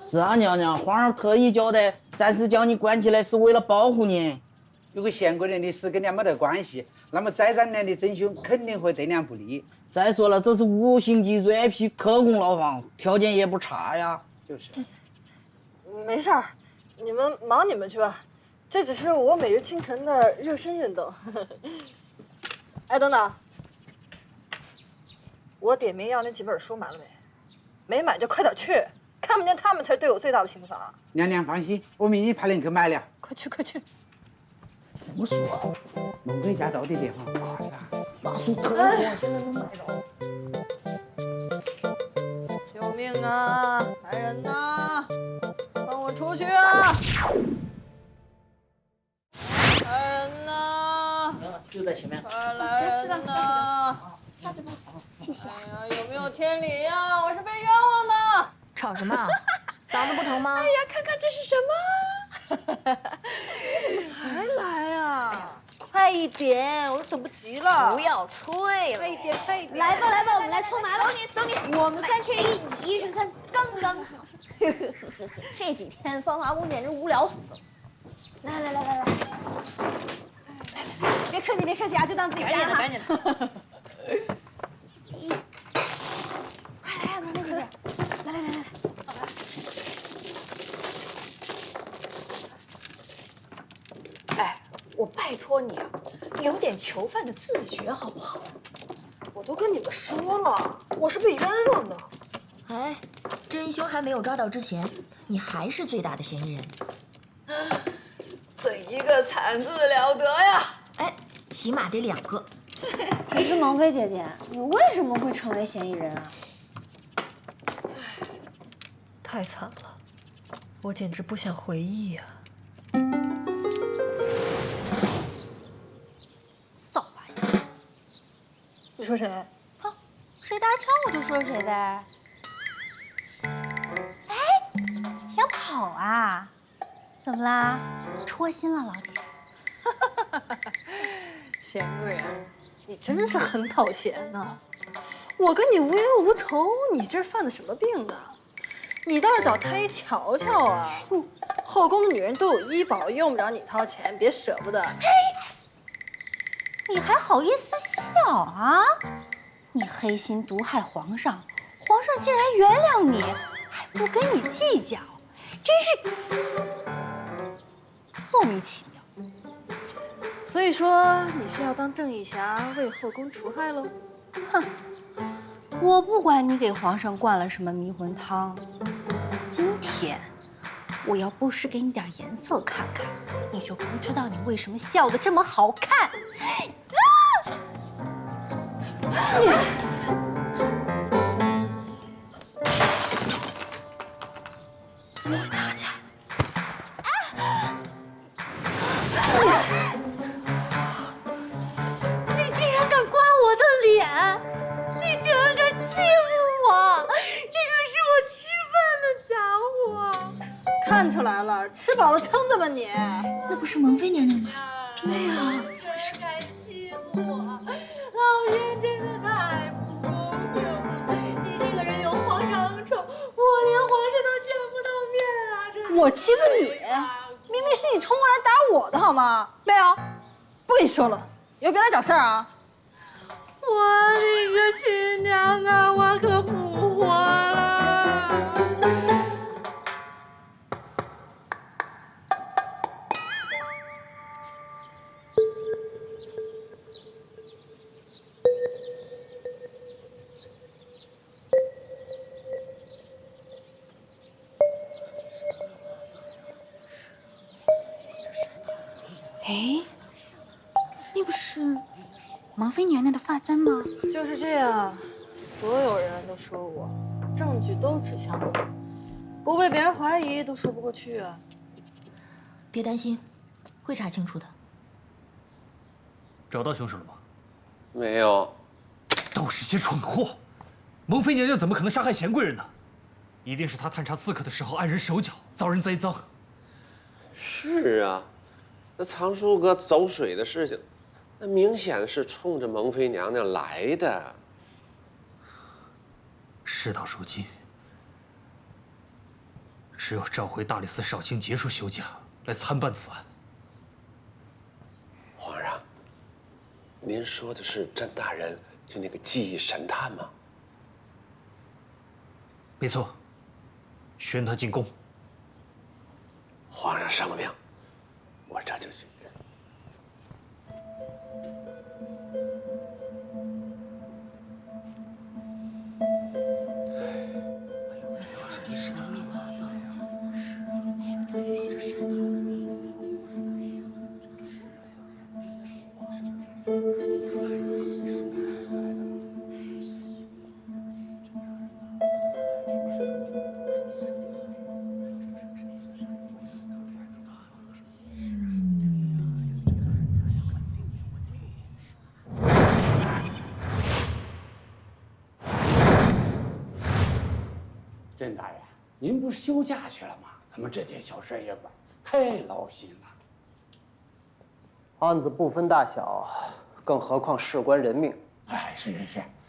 是啊，娘娘，皇上特意交代，暂时将你关起来是为了保护你。如果贤贵人的事跟娘没得关系，那么再战娘的真凶肯定会对娘不利。再说了，这是5星级 VIP 特供牢房，条件也不差呀。就是。没事儿，你们忙你们去吧，这只是我每日清晨的热身运动。哎，等等，我点名要那几本书买了没？没买就快点去，看不见他们才是对我最大的刑罚。娘娘放心，我明日派人去买了。快去快去！什么书啊？孟非家到底的哈，巴萨。那书特多，现在能买到。救命啊！来人呐！放我出去啊！来人呐！就在前面。快来人呐！下去吧，谢谢。哎呀，有没有天理呀？我是被冤枉的。吵什么啊？嗓子不疼吗？哎呀，看看这是什么？你怎么才来呀？快一点，我都等不及了。不要催了，快一点，快一点。来吧来吧，我们来搓麻了。走你，我们3缺1，你1是3，刚刚好。这几天芳华宫简直无聊死了。来，别客气别客气啊，就当自己家哈。赶紧的。快来呀，萌妹姐姐，来。哎，我拜托你啊，有点囚犯的自觉好不好？我都跟你们说了，我是被冤枉的。哎，真凶还没有抓到之前，你还是最大的嫌疑人。怎一个惨字了得呀！哎，起码得2个。可是萌妃姐姐，你为什么会成为嫌疑人啊？太惨了，我简直不想回忆呀。扫把星，你说谁？好，谁搭腔我就说谁呗。哎，想跑啊？怎么啦？戳心了，老铁？贤贵人，你真是很讨嫌呐！我跟你无冤无仇，你这犯的什么病啊？你倒是找太医瞧瞧啊！后宫的女人都有医保，用不着你掏钱，别舍不得。你还好意思笑啊？你黑心毒害皇上，皇上竟然原谅你，还不跟你计较，真是莫名其妙。所以说你是要当正义侠，为后宫除害喽？哼，我不管你给皇上灌了什么迷魂汤，今天我要不是给你点颜色看看，你就不知道你为什么笑得这么好看。怎么会打起来了？你竟然敢刮我的脸！你竟然敢欺负我！这个是我吃饭的家伙。看出来了，吃饱了撑的吧你？那不是萌妃娘娘吗？对呀，怎么回事？敢欺负我！老天真的太不公平了！你这个人有皇上宠，我连皇上都见不到面啊！这我欺负你，明明是你冲过来打我的好吗？没有，不跟你说了，以后别来找事儿啊！我的个亲娘啊！我可不活了！哎，那不是王妃娘娘的发簪吗？就是这样，所有人都说我，证据都指向我，不被别人怀疑都说不过去啊。别担心，会查清楚的。找到凶手了吗？没有。都是些蠢货！蒙妃娘娘怎么可能杀害贤贵人呢？一定是她探查刺客的时候按人手脚，遭人栽赃。是啊，那藏书阁走水的事情，那明显是冲着蒙妃娘娘来的。事到如今，只有召回大理寺少卿结束休假来参办此案。皇上，您说的是甄大人，就那个记忆神探吗？没错，宣他进宫。皇上圣命，我这就去。甄大人，您不是休假去了吗？怎么这点小事也管？太劳心了。案子不分大小，更何况事关人命。哎，是，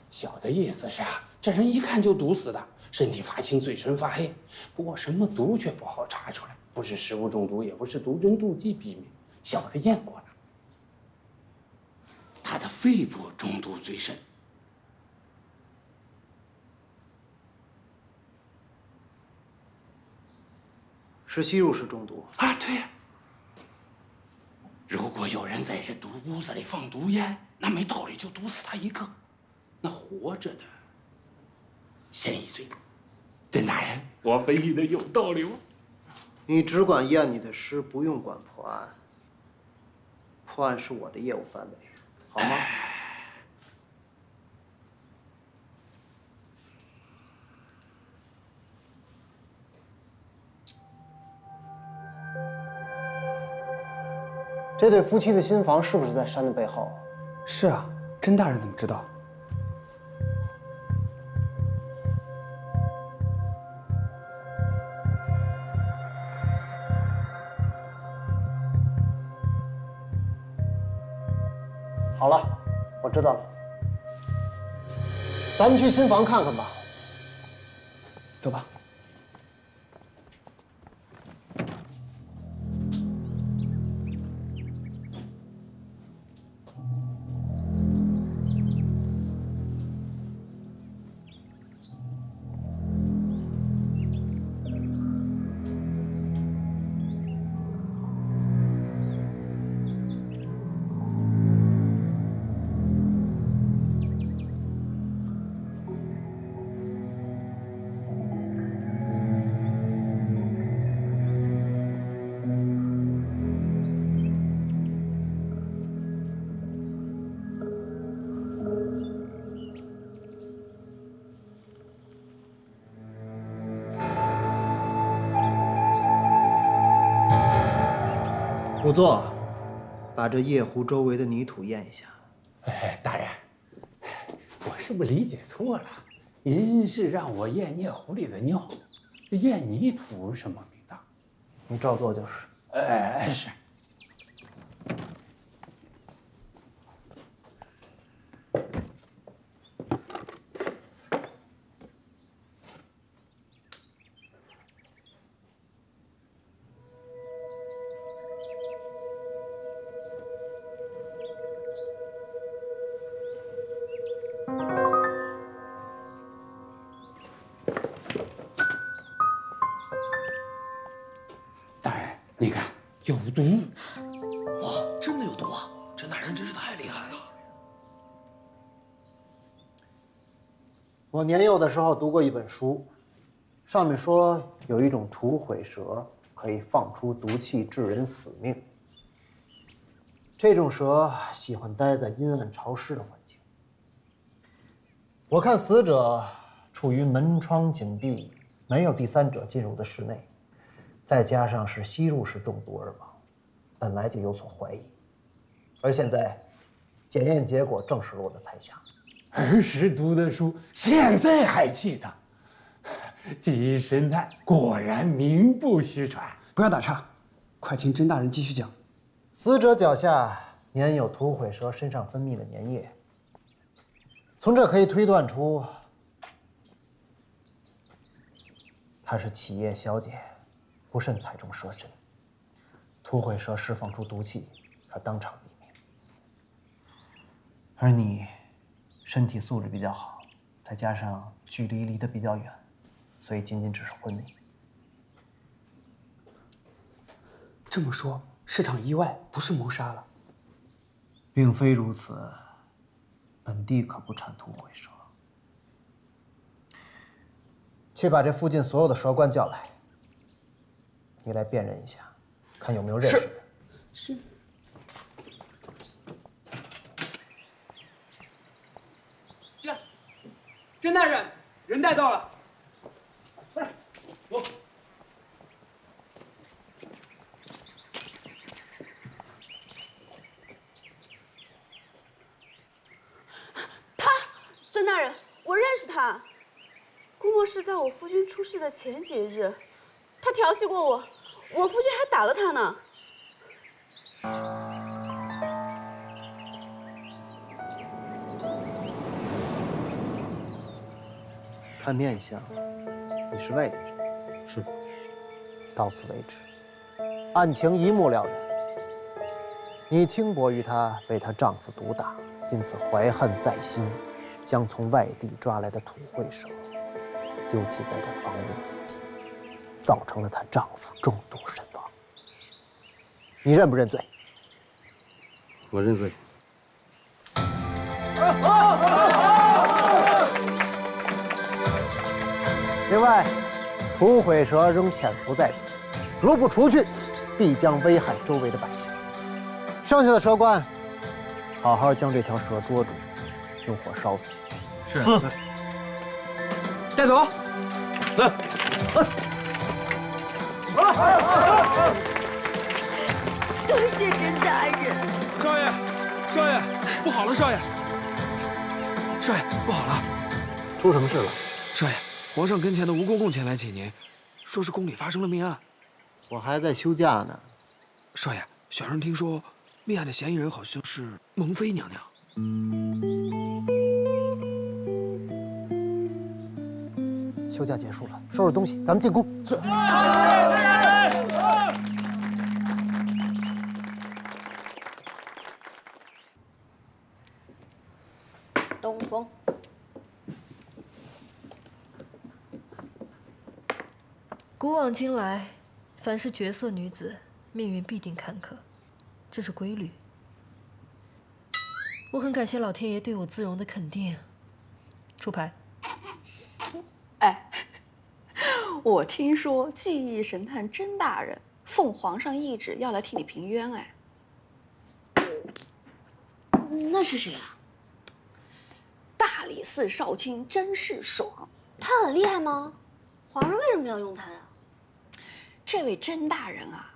小的意思是啊，这人一看就毒死的，身体发青，嘴唇发黑。不过什么毒却不好查出来，不是食物中毒，也不是毒针妒忌毙命。小的验过了，他的肺部中毒最甚。是吸入式中毒啊，对呀。如果有人在这毒屋子里放毒烟，那没道理就毒死他一个，那活着的嫌疑最大。甄大人，我分析的有道理吗？你只管验你的尸，不用管破案。破案是我的业务范围，好吗？这对夫妻的新房是不是在山的背后？是啊，甄大人怎么知道？好了，我知道了。咱们去新房看看吧。走吧。仵作，把这夜壶周围的泥土验一下。哎，大人，我是不是理解错了？您是让我验夜壶里的尿，验泥土什么名堂？你照做就是。哎，是。大人，你看有毒！哇，真的有毒啊！甄大人真是太厉害了。我年幼的时候读过一本书，上面说有一种土毁蛇可以放出毒气，致人死命。这种蛇喜欢待在阴暗潮湿的环境。我看死者处于门窗紧闭，没有第三者进入的室内。再加上是吸入式中毒而亡，本来就有所怀疑，而现在检验结果证实了我的猜想。儿时读的书，现在还记得，记忆神探果然名不虚传。不要打岔，快听甄大人继续讲。死者脚下粘有土毁蛇身上分泌的粘液，从这可以推断出，她是企业小姐不慎踩中蛇针，土匪蛇释放出毒气，他当场毙命。而你身体素质比较好，再加上距离离得比较远，所以仅仅只是昏迷。这么说，是场意外，不是谋杀了。并非如此，本地可不产土匪蛇。去把这附近所有的蛇官叫来，你来辨认一下，看有没有认识的。是。这，甄大人，人带到了。快，走。甄大人，我认识他。估摸是在我夫君出事的前几日，他调戏过我，我夫君还打了他呢。看面相，你是外地人。是。到此为止，案情一目了然。你轻薄于她，被她丈夫毒打，因此怀恨在心。将从外地抓来的土匪蛇丢弃在这房屋附近，造成了她丈夫中毒身亡。你认不认罪？我认罪。另外，土匪蛇仍潜伏在此，如不除去，必将危害周围的百姓。剩下的蛇官，好好将这条蛇捉住。用火烧死。是。带走。来。多谢甄大人。少爷，少爷，不好了，少爷，少爷，不好了，出什么事了？少爷，皇上跟前的吴公公前来请您，说是宫里发生了命案。我还在休假呢。少爷，小人听说，命案的嫌疑人好像是蒙妃娘娘。休假结束了，收拾东西，咱们进宫。是。东风。古往今来，凡是绝色女子，命运必定坎坷，这是规律。我很感谢老天爷对我姿容的肯定。出牌。哎，我听说记忆神探甄大人奉皇上懿旨要来替你平冤，哎，那是谁啊？大理寺少卿甄士爽。他很厉害吗？皇上为什么要用他呀？这位甄大人啊，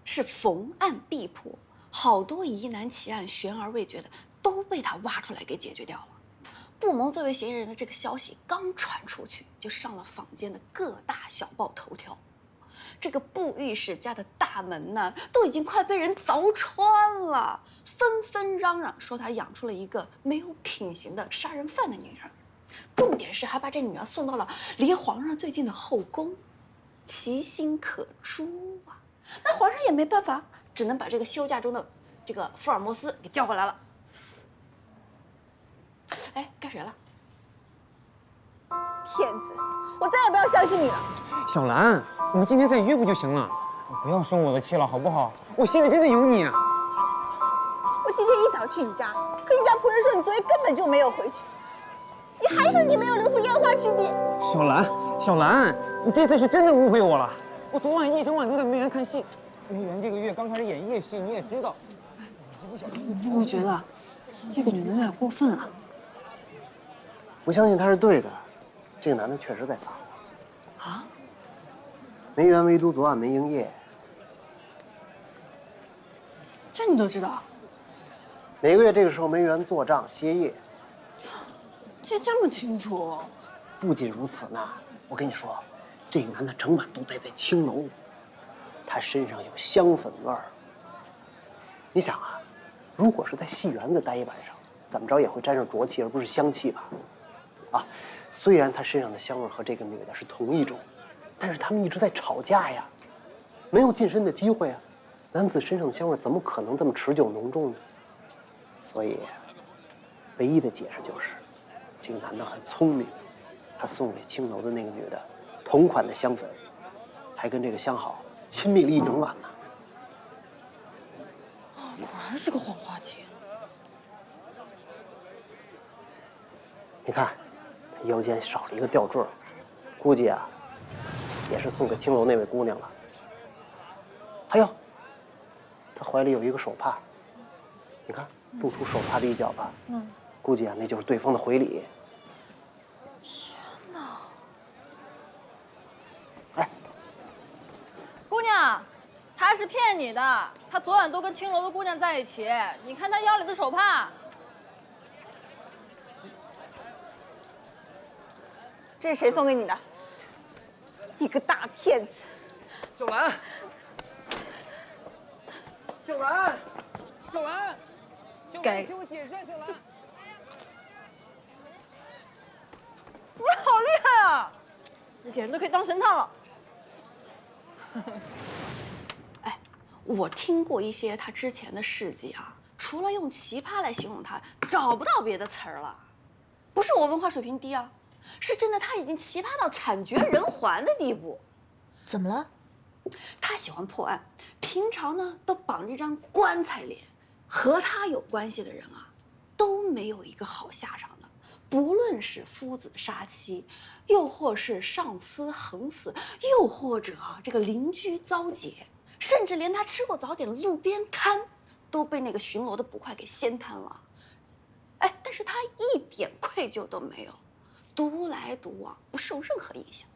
是逢案必破，好多疑难奇案悬而未决的都被他挖出来给解决掉了。不蒙作为嫌疑人的这个消息刚传出去，就上了坊间的各大小报头条。这个布玉世家的大门呢，都已经快被人凿穿了，纷纷嚷嚷说他养出了一个没有品行的杀人犯的女儿。重点是还把这女儿送到了离皇上最近的后宫，其心可诛啊！那皇上也没办法，只能把这个休假中的这个福尔摩斯给叫回来了。哎，干谁了？骗子！我再也不要相信你了。小兰，我们今天再约不就行了？不要生我的气了，好不好？我心里真的有你啊。我今天一早去你家，可你家仆人说你昨天根本就没有回去，你还说你没有留宿烟花之地。小兰，小兰，你这次是真的误会我了。我昨晚一整晚都在梅园看戏，梅园这个月刚开始演夜戏，你也知道。你有没有觉得这个女的有点过分啊？不相信他是对的，这个男的确实在撒谎。啊？梅园唯独昨晚没营业。这你都知道？每个月这个时候梅园做账歇业。记这么清楚？不仅如此呢，我跟你说，这个男的整晚都待在青楼，他身上有香粉味儿。你想啊，如果是在戏园子待一晚上，怎么着也会沾上浊气，而不是香气吧？啊，虽然他身上的香味和这个女的是同一种，但是他们一直在吵架呀。没有近身的机会啊。男子身上的香味怎么可能这么持久浓重呢？所以，唯一的解释就是，这个男的很聪明，他送给青楼的那个女的同款的香粉，还跟这个相好亲密了一整晚呢。果然是个黄花姐。你看，他腰间少了一个吊坠，估计啊，也是送给青楼那位姑娘了。还有，他怀里有一个手帕，你看露出手帕的一角吧，估计啊那就是对方的回礼。天哪！哎，姑娘，他是骗你的，他昨晚都跟青楼的姑娘在一起，你看他腰里的手帕。这是谁送给你的？你个大骗子！小兰，小兰，小兰，给听我解释，小兰。你好厉害啊！你简直就可以当神探了。哎，我听过一些他之前的事迹啊，除了用奇葩来形容他，找不到别的词儿了。不是我文化水平低啊，是真的他已经奇葩到惨绝人寰的地步。怎么了？他喜欢破案，平常呢都绑着一张棺材脸，和他有关系的人啊，都没有一个好下场的。不论是夫子杀妻，又或是上司横死，又或者这个邻居遭劫，甚至连他吃过早点的路边摊，都被那个巡逻的捕快给掀摊了。哎，但是他一点愧疚都没有，独来独往，不受任何影响。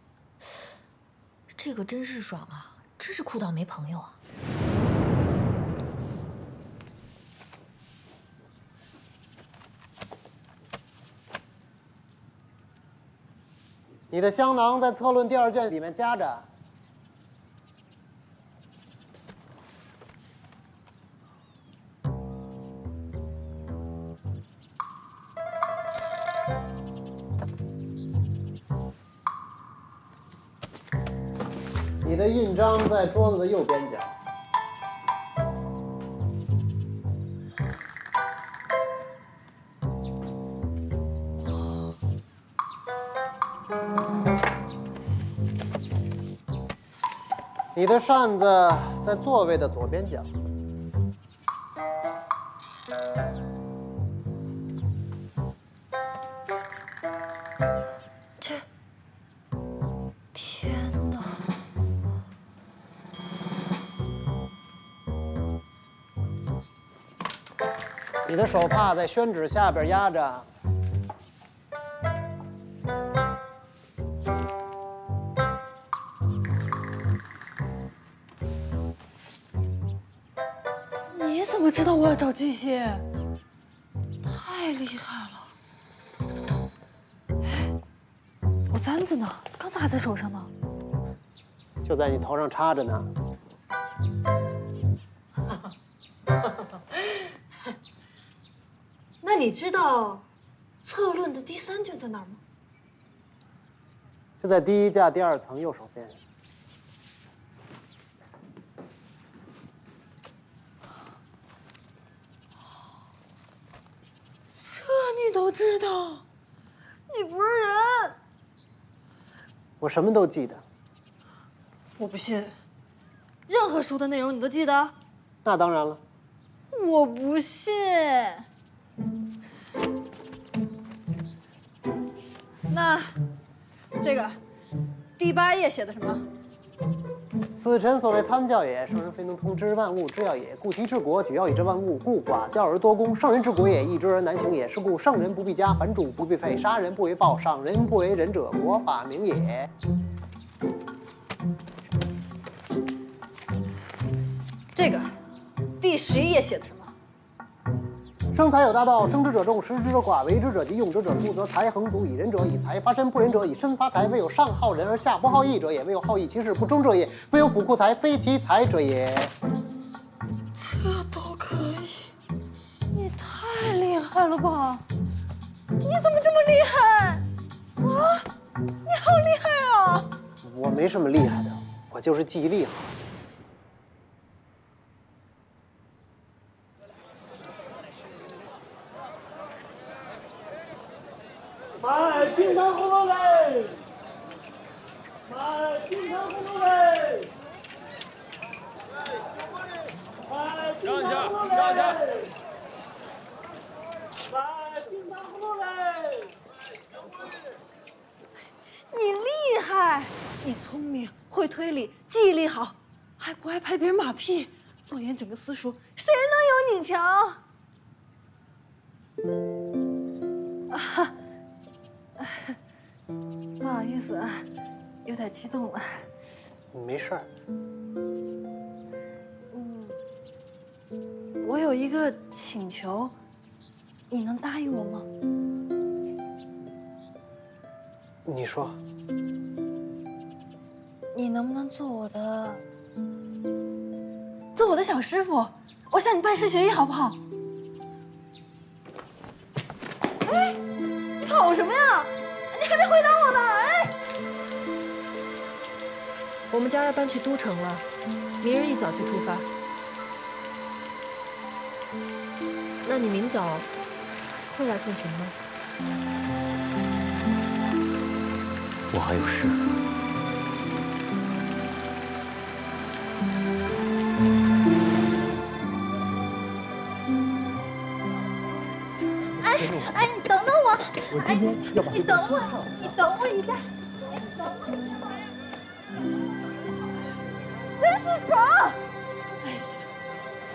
这个真是爽啊！真是酷到没朋友啊！你的香囊在策论第2卷里面夹着。你的印章在桌子的右边角。你的扇子在座位的左边角。天哪！你的手帕在宣纸下边压着。你怎么知道我要找这些？太厉害了！哎，我簪子呢？刚才还在手上呢。就在你头上插着呢。那你知道策论的第3卷在哪儿吗？就在第1架第2层右手边。这你都知道？你不是人！我什么都记得。我不信，任何书的内容你都记得？那当然了。我不信。那这个第8页写的什么？此臣所谓参教也，圣人非能通之万物之要也。故其治国，举要以治万物。故寡教而多功，圣人治国也，易知而难行也。是故圣人不必加，反主不必废，杀人不为报，赏人不为仁者，国法明也。这个第11页写的什么？生财有大道，生之者众，食之者寡，为之者急，用之者疏，则财恒足。以仁者以财发身，不仁者以身发财。未有上好人而下不好义者也，未有好义其事不忠者也，未有府库财非其财者也。这都可以，你太厉害了吧！你怎么这么厉害啊？你好厉害啊！我没什么厉害的，我就是记忆力好。你聪明，会推理，记忆力好，还不爱拍别人马屁，放眼整个私塾，谁能有你强？不好意思啊，有点激动了。没事儿。我有一个请求，你能答应我吗？你说。你能不能做我的小师傅？我向你拜师学艺，好不好？哎，跑什么呀？你还没回答我呢！哎，我们家要搬去都城了，明日一早就出发。那你明早会来送行吗？我还有事。哎，你等等我！我今天要把你等我，你等我一下，真是爽！哎呀，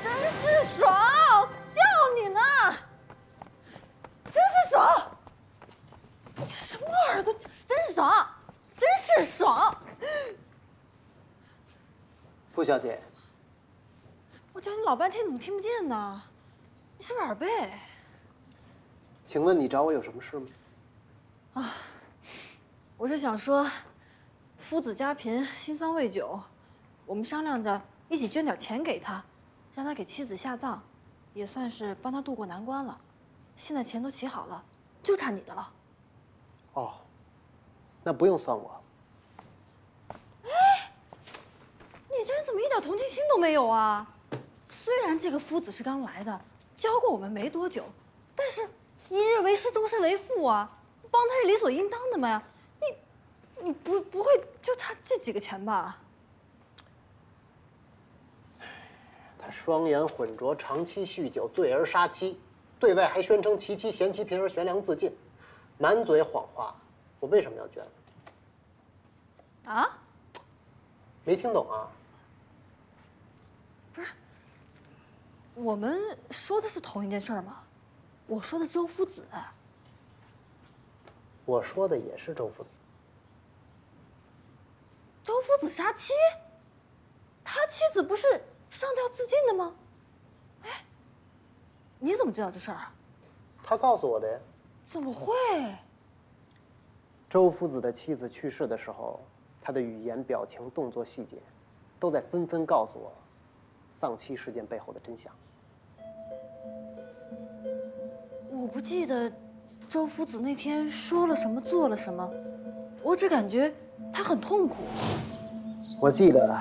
真是爽！叫你呢，真是爽！你这什么耳朵？真是爽，真是爽！傅小姐，我叫你老半天，怎么听不见呢？你是不是耳背？请问你找我有什么事吗？啊，我是想说，夫子家贫，新丧未久，我们商量着一起捐点钱给他，让他给妻子下葬，也算是帮他渡过难关了。现在钱都齐好了，就差你的了。哦，那不用算我。哎，你这人怎么一点同情心都没有啊？虽然这个夫子是刚来的，教过我们没多久，但是一日为师，终身为父啊，帮他是理所应当的嘛。你不会就差这几个钱吧？他双眼混浊，长期酗酒，醉而杀妻，对外还宣称其妻嫌其贫而悬梁自尽，满嘴谎话。我为什么要捐？啊？没听懂啊？不是，我们说的是同一件事儿吗？我说的周夫子。我说的也是周夫子。周夫子杀妻？他妻子不是上吊自尽的吗？哎，你怎么知道这事儿啊？他告诉我的呀。怎么会？周夫子的妻子去世的时候，他的语言、表情、动作细节，都在纷纷告诉我丧妻事件背后的真相。我不记得周夫子那天说了什么，做了什么，我只感觉他很痛苦。我记得，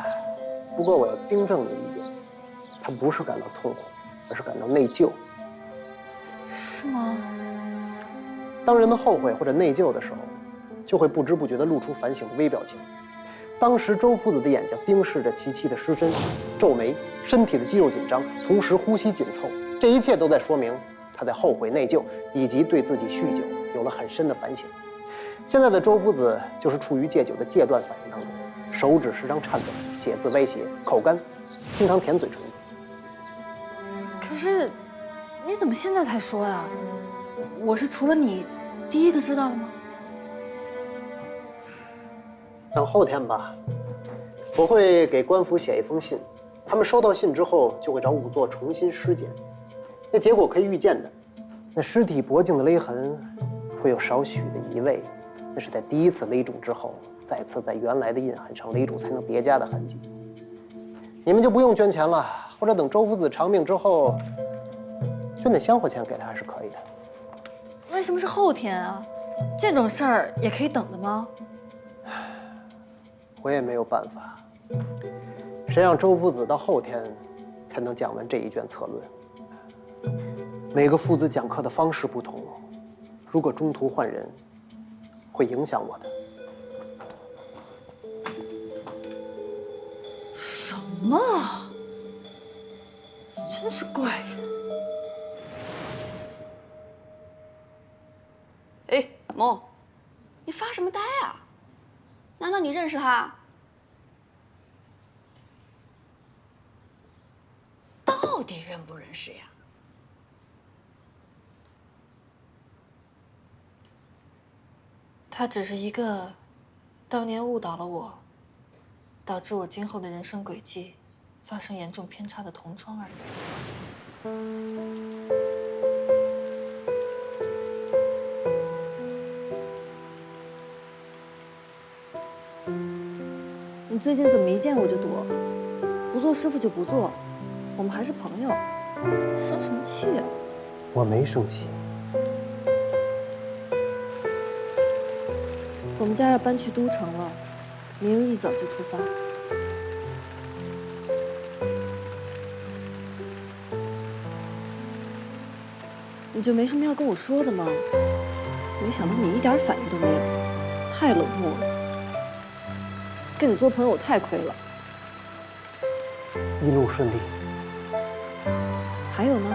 不过我要订正你一点，他不是感到痛苦，而是感到内疚。是吗？当人们后悔或者内疚的时候，就会不知不觉地露出反省的微表情。当时周夫子的眼睛盯视着其妻的尸身，皱眉，身体的肌肉紧张，同时呼吸紧凑，这一切都在说明他在后悔内疚，以及对自己酗酒有了很深的反省。现在的周夫子就是处于戒酒的戒断反应当中，手指时常颤抖，写字歪斜，口干，经常舔嘴唇。可是，你怎么现在才说呀？我是除了你第一个知道的吗？等后天吧，我会给官府写一封信，他们收到信之后就会找仵作重新尸检。那结果可以预见的，那尸体脖颈的勒痕会有少许的移位，那是在第一次勒住之后，再次在原来的印痕上勒住才能叠加的痕迹。你们就不用捐钱了，或者等周夫子长命之后，捐点香火钱给他还是可以的。为什么是后天啊？这种事儿也可以等的吗？我也没有办法。谁让周夫子到后天才能讲完这一卷策论？每个父子讲课的方式不同，如果中途换人，会影响我的。什么？真是怪人。哎，萌，你发什么呆啊？难道你认识他？到底认不认识呀？他只是一个当年误导了我，导致我今后的人生轨迹发生严重偏差的同窗而已。你最近怎么一见我就躲？不做师傅就不做，我们还是朋友，生什么气啊？我没生气。我们家要搬去都城了，明日一早就出发。你就没什么要跟我说的吗？没想到你一点反应都没有，太冷漠了。跟你做朋友我太亏了。一路顺利。还有呢？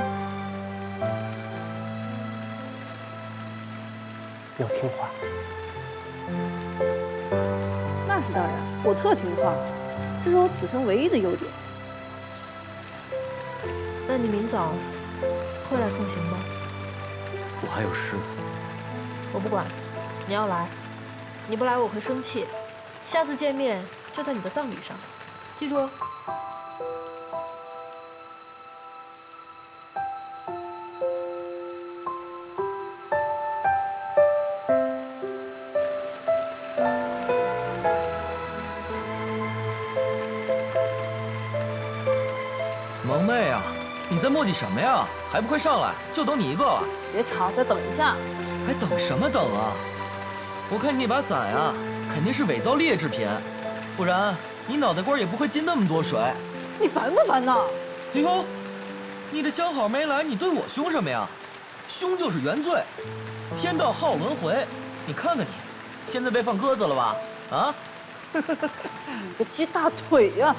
要听话。那是当然，我特听话，这是我此生唯一的优点。那你明早会来送行吗？我还有事。我不管，你要来，你不来我会生气。下次见面就在你的葬礼上，记住哦。萌妹啊，你在磨叽什么呀？还不快上来？就等你一个了。别吵，再等一下。还等什么等啊？我看你那把伞呀，肯定是伪造劣质品，不然你脑袋瓜也不会进那么多水。你烦不烦呐？哎呦，你这相好没来，你对我凶什么呀？凶就是原罪，天道好轮回。你看看你，现在被放鸽子了吧？啊？你个鸡大腿呀！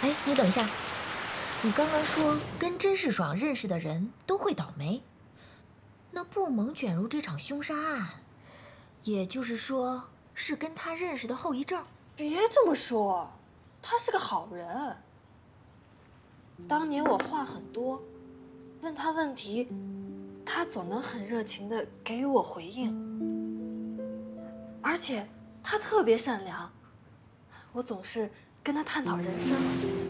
哎，你等一下，你刚刚说跟甄世爽认识的人都会倒霉，那不萌卷入这场凶杀案，也就是说是跟他认识的后遗症？别这么说，他是个好人。当年我话很多，问他问题，他总能很热情地给予我回应，而且他特别善良，我总是跟他探讨人生，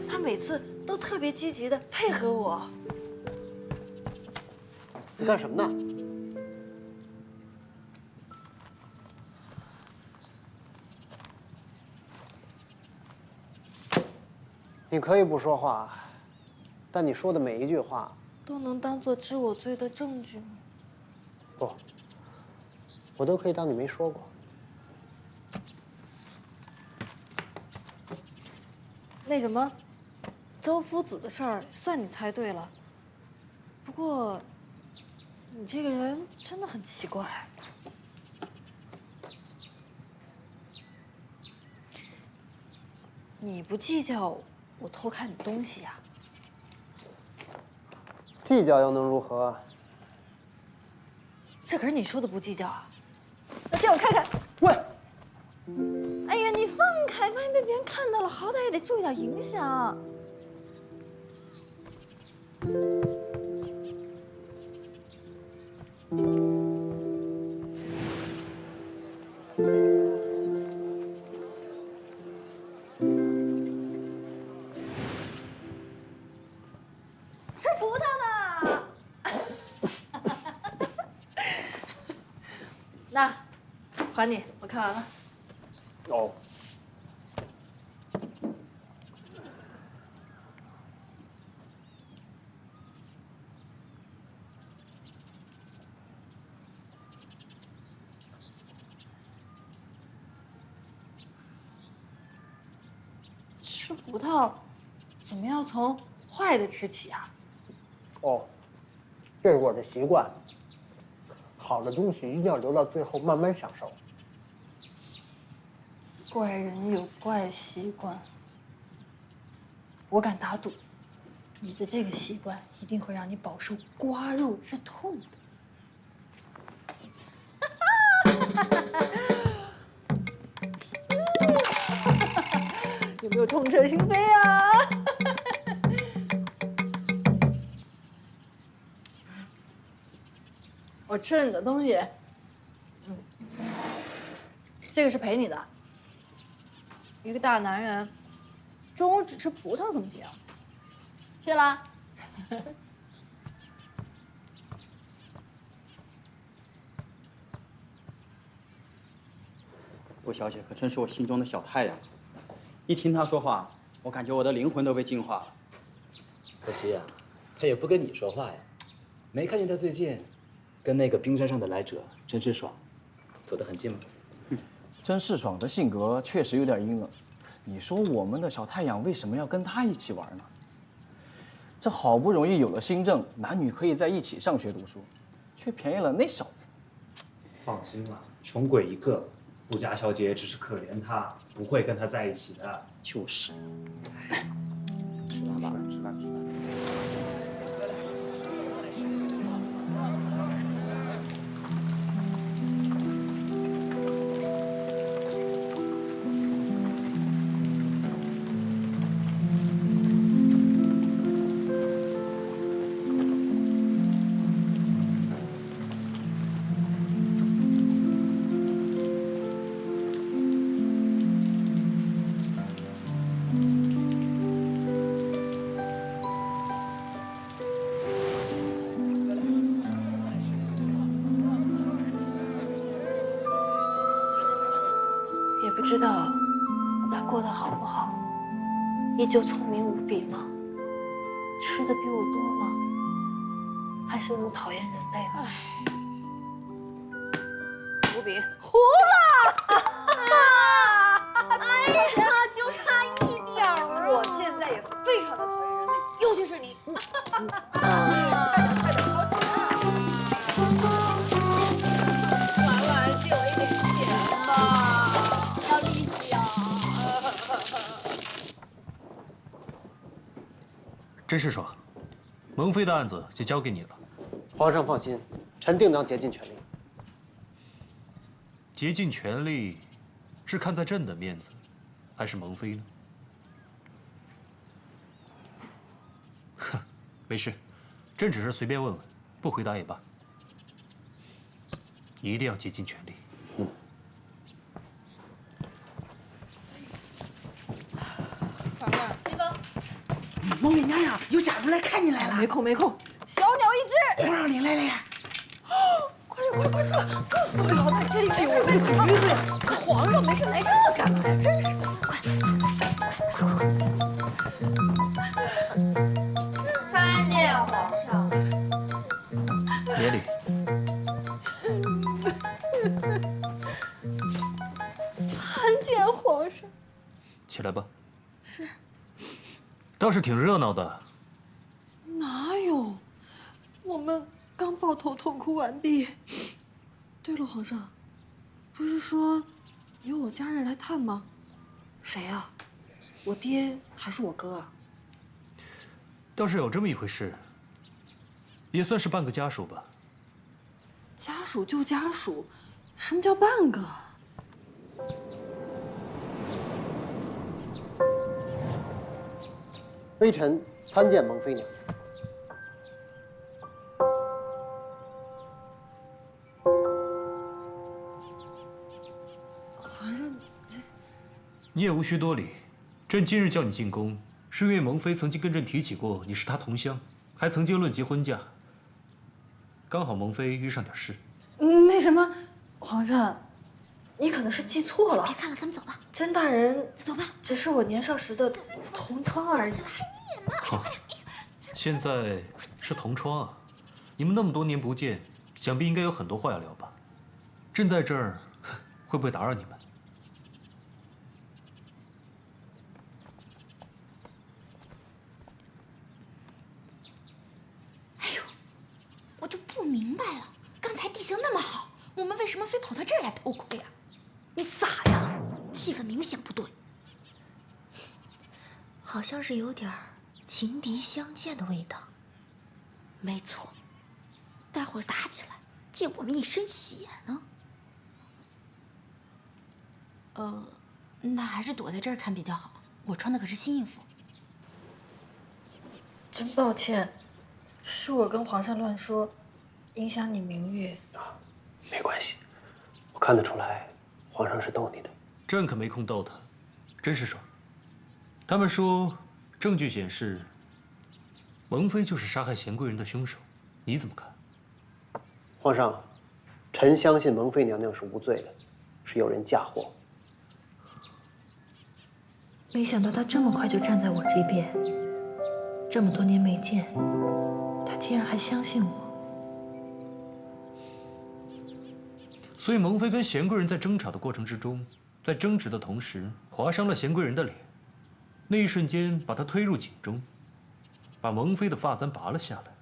他每次都特别积极地配合我。你干什么呢？你可以不说话，但你说的每一句话都能当做知我罪的证据吗？不，我都可以当你没说过。那什么，周夫子的事儿算你猜对了。不过，你这个人真的很奇怪。你不计较我偷看你东西呀？计较又能如何？这可是你说的不计较啊！那借我看看。喂！哎呀，你放开，万一被别人看到了，好歹也得注意点影响。吃葡萄呢。那，还你，我看完了。哦。吃葡萄，怎么要从坏的吃起啊？哦，这是我的习惯。好的东西一定要留到最后慢慢享受。怪人有怪习惯，我敢打赌，你的这个习惯一定会让你饱受刮肉之痛的。又痛彻心扉啊！我吃了你的东西，这个是陪你的。一个大男人，中午只吃葡萄怎么行？谢啦。顾小姐可真是我心中的小太阳，一听她说话，我感觉我的灵魂都被净化了。可惜呀，她也不跟你说话呀。没看见她最近跟那个冰山上的来者甄世爽走得很近吗？甄世爽的性格确实有点阴冷，你说我们的小太阳为什么要跟他一起玩呢？这好不容易有了新政，男女可以在一起上学读书，却便宜了那小子。放心吧，穷鬼一个，顾家小姐只是可怜他，不会跟他在一起的。就是。吃饭吧，吃饭。也不知道他过得好不好，依旧聪明无比吗？吃的比我多吗？还是那么讨厌人类呢？无比。糊了！哎呀，就差一点儿了。我现在也非常的讨厌人类，尤其是你。快点掏钱啊！婉婉，借我一点钱吧，要利息啊！甄世爽，蒙妃的案子就交给你了。皇上放心，臣定当竭尽全力。竭尽全力，是看在朕的面子，还是蒙妃呢？哼，没事，朕只是随便问问，不回答也罢。一定要竭尽全力。嬛嬛，一帮。蒙妃娘娘，有家属来看你来了。没空没空，小鸟一只。皇上领来了呀！快撤！不要再介意我这橘子，皇上没事来这干嘛呀？真是，快！参见皇上。免礼。参见皇上。起来吧。是。倒是挺热闹的。哪有？我们刚抱头痛哭完毕。对了，皇上，不是说有我家人来探吗？谁呀？我爹还是我哥啊？倒是有这么一回事，也算是半个家属吧。家属就家属，什么叫半个？微臣参见蒙妃娘。皇上，这你也无需多礼。朕今日叫你进宫，是因为蒙妃曾经跟朕提起过你是她同乡，还曾经论及婚嫁。刚好蒙妃遇上点事。那什么，皇上，你可能是记错了。别看了，咱们走吧。甄大人，走吧，只是我年少时的同窗而已。好，现在是同窗啊，你们那么多年不见，想必应该有很多话要聊吧？朕在这儿，会不会打扰你们？哎呦，我就不明白了，刚才地形那么好，我们为什么非跑到这儿来偷窥啊？你咋呀？气氛明显不对。好像是有点情敌相见的味道。没错，待会儿打起来，溅我们一身血呢。那还是躲在这儿看比较好。我穿的可是新衣服。真抱歉，是我跟皇上乱说，影响你名誉。没关系，我看得出来，皇上是逗你的。朕可没空逗他。甄世爽，他们说证据显示，蒙妃就是杀害贤贵人的凶手，你怎么看？皇上，臣相信蒙妃娘娘是无罪的，是有人嫁祸。没想到他这么快就站在我这边，这么多年没见，他竟然还相信我。所以蒙妃跟贤贵人在争吵的过程之中，在争执的同时划伤了贤贵人的脸，那一瞬间把她推入井中，把蒙妃的发簪拔了下来。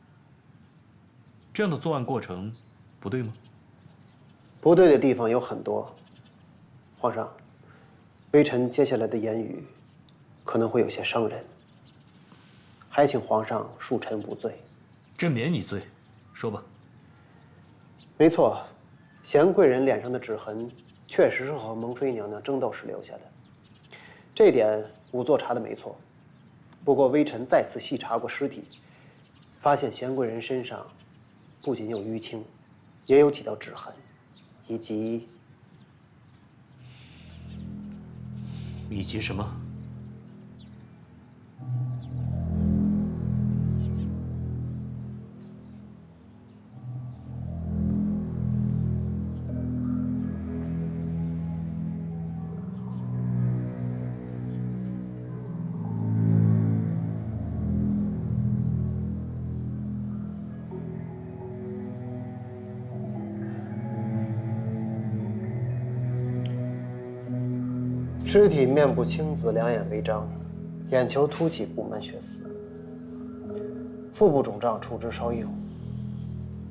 这样的作案过程不对吗？不对的地方有很多。皇上，微臣接下来的言语可能会有些伤人，还请皇上恕臣无罪。朕免你罪，说吧。没错，贤贵人脸上的指痕确实是和蒙妃娘娘争斗时留下的，这一点仵作查的没错。不过微臣再次细查过尸体，发现贤贵人身上不仅有淤青，也有几道指痕，以及什么？尸体面部青紫，两眼微张，眼球凸起，布满血丝，腹部肿胀，处之稍硬，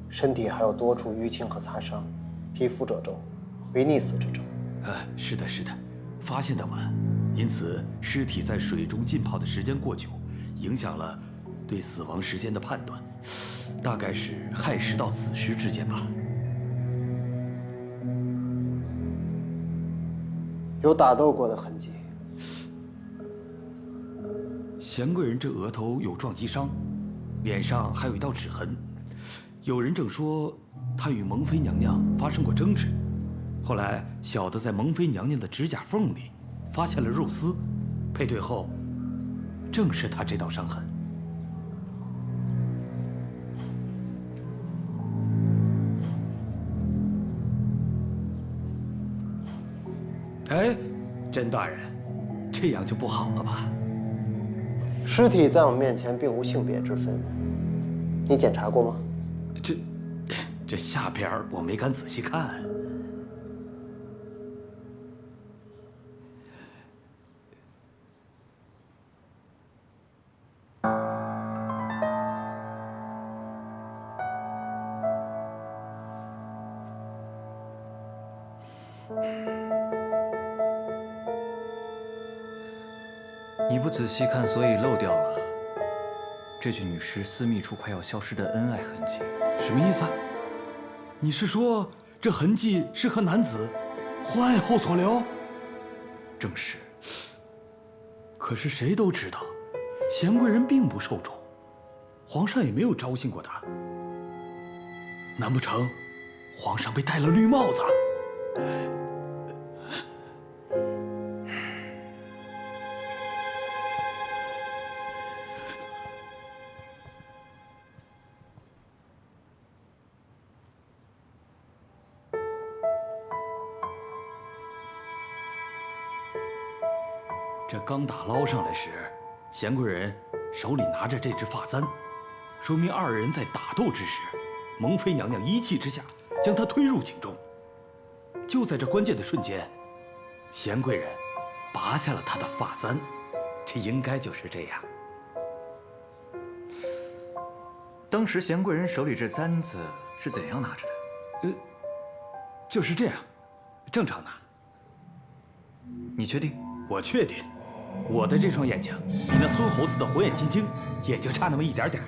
身体还有多处淤青和擦伤，皮肤褶皱，为溺死之症。是的，是的，发现的晚，因此尸体在水中浸泡的时间过久，影响了对死亡时间的判断，大概是亥时到子时之间吧。有打斗过的痕迹。贤贵人这额头有撞击伤，脸上还有一道指痕。有人正说她与蒙妃娘娘发生过争执，后来小的在蒙妃娘娘的指甲缝里发现了肉丝，配对后正是她这道伤痕。哎，甄大人，这样就不好了吧？尸体在我面前并无性别之分，你检查过吗？这下边我没敢仔细看。你不仔细看，所以漏掉了这具女尸私密处快要消失的恩爱痕迹。什么意思？你是说这痕迹是和男子婚爱后所留？正是。可是谁都知道，贤贵人并不受宠，皇上也没有招幸过她。难不成皇上被戴了绿帽子？这刚打捞上来时，贤贵人手里拿着这只发簪，说明二人在打斗之时，蒙妃娘娘一气之下将她推入井中。就在这关键的瞬间，贤贵人拔下了她的发簪，这应该就是这样。当时贤贵人手里这簪子是怎样拿着的？就是这样，正常拿。你确定？我确定。我的这双眼睛比那孙猴子的火眼金睛也就差那么一点点。